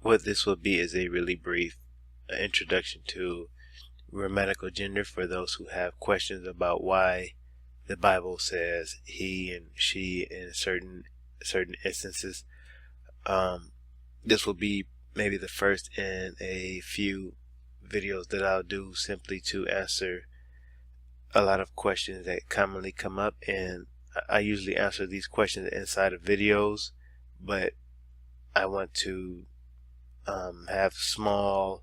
what this will be is a really brief introduction to grammatical gender for those who have questions about why the Bible says he and she in certain instances. This will be maybe the first in a few videos that I'll do simply to answer a lot of questions that commonly come up, and I usually answer these questions inside of videos, but I want to have smaller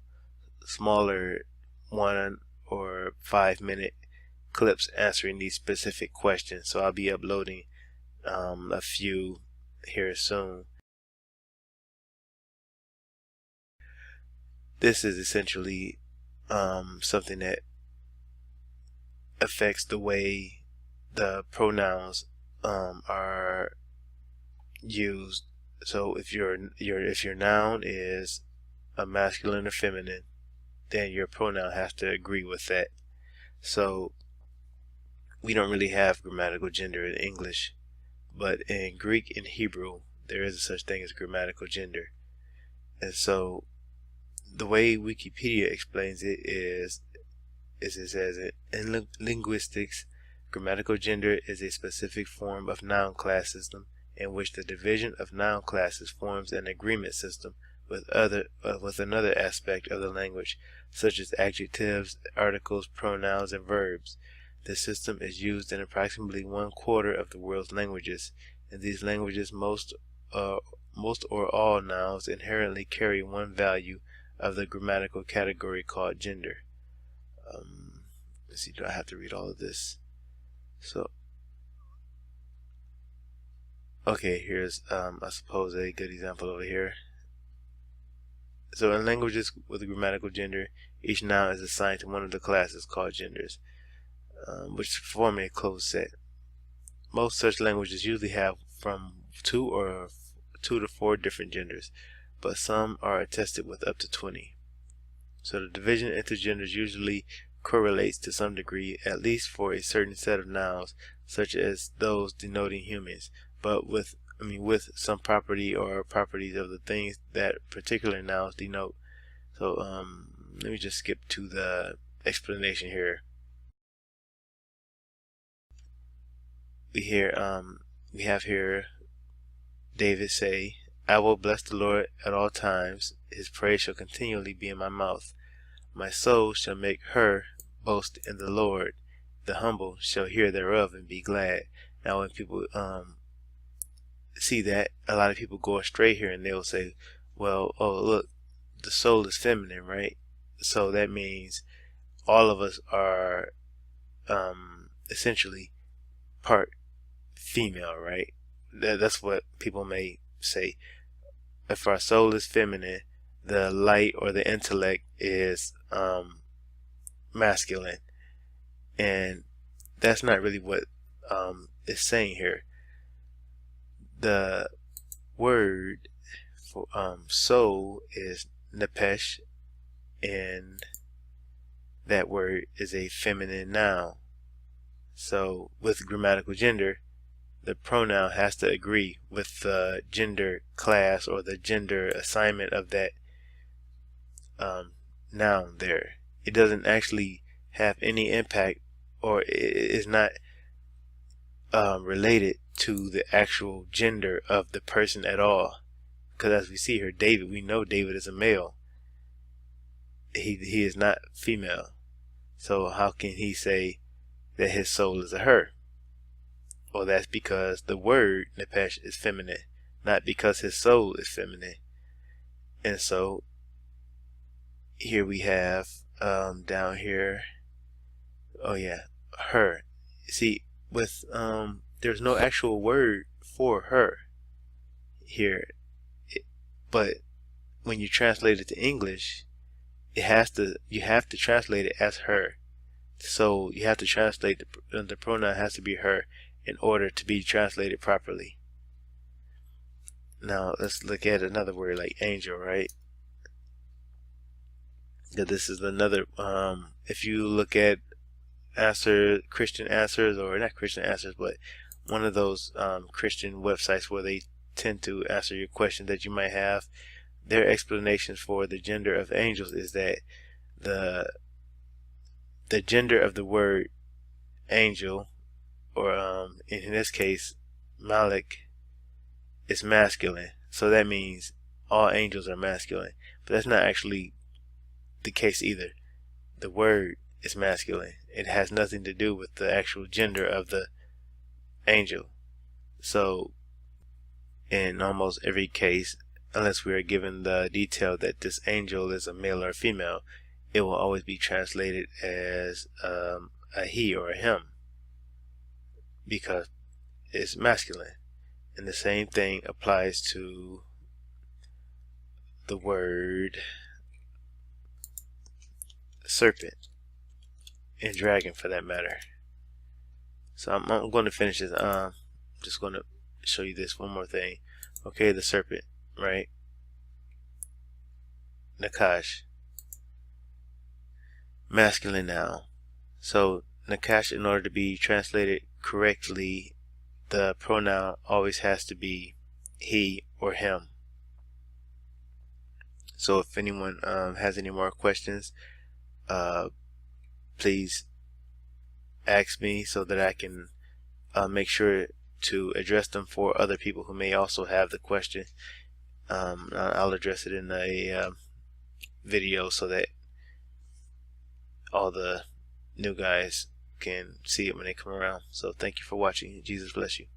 1 or 5 minute clips answering these specific questions. So I'll be uploading a few here soon. This is essentially something that affects the way the pronouns are used. So if your noun is a masculine or feminine, then your pronoun has to agree with that. So we don't really have grammatical gender in English, but in Greek and Hebrew there is a such thing as grammatical gender. And so the way Wikipedia explains it is it says in linguistics, grammatical gender is a specific form of noun class system in which the division of noun classes forms an agreement system with another aspect of the language, such as adjectives, articles, pronouns, and verbs. This system is used in approximately 1/4 of the world's languages. In these languages, most or all nouns inherently carry one value of the grammatical category called gender. Let's see, do I have to read all of this? So, okay, here's I suppose a good example over here. So in languages with grammatical gender, each noun is assigned to one of the classes called genders, which form a closed set. Most such languages usually have from 2 to 4 different genders, but some are attested with up to 20. So the division into genders usually correlates to some degree, at least for a certain set of nouns, such as those denoting humans, but with some property or properties of the things that particular nouns denote. So let me just skip to the explanation here. We have here David say, "I will bless the Lord at all times; his praise shall continually be in my mouth. My soul shall make her boast in the Lord; the humble shall hear thereof and be glad." Now when people see that, a lot of people go astray here and they'll say, well, oh look, the soul is feminine, right? So that means all of us are essentially part female, right? That's what people may say. If our soul is feminine, the light or the intellect is masculine, and that's not really what it's saying here. The word for soul is nephesh, and that word is a feminine noun. So with grammatical gender, the pronoun has to agree with the gender class or the gender assignment of that noun there. It doesn't actually have any impact, or it is not related to the actual gender of the person at all. Because as we see here, David, we know David is a male. He is not female. So how can he say that his soul is a her? Well, that's because the word nephesh is feminine, not because his soul is feminine. And so here we have down here, oh yeah, her. See, with there's no actual word for her here, but when you translate it to English, you have to translate it as her. So you have to translate the pronoun has to be her in order to be translated properly. Now let's look at another word like angel, right? This is another if you look at Christian answers, or not Christian answers, but one of those Christian websites where they tend to answer your question that you might have, their explanation for the gender of angels is that the gender of the word angel, or in this case Malik, is masculine. So that means all angels are masculine. But that's not actually the case either. The word is masculine. It has nothing to do with the actual gender of the angel. So in almost every case, unless we are given the detail that this angel is a male or a female, it will always be translated as a he or a him, because it's masculine. And the same thing applies to the word serpent and dragon, for that matter. So I'm going to finish this. Just going to show you this one more thing. Okay, the serpent, right? Nakash, masculine noun. So Nakash, in order to be translated correctly, the pronoun always has to be he or him. So if anyone has any more questions, please ask me so that I can make sure to address them for other people who may also have the question. I'll address it in a video so that all the new guys can see it when they come around. So thank you for watching. Jesus bless you.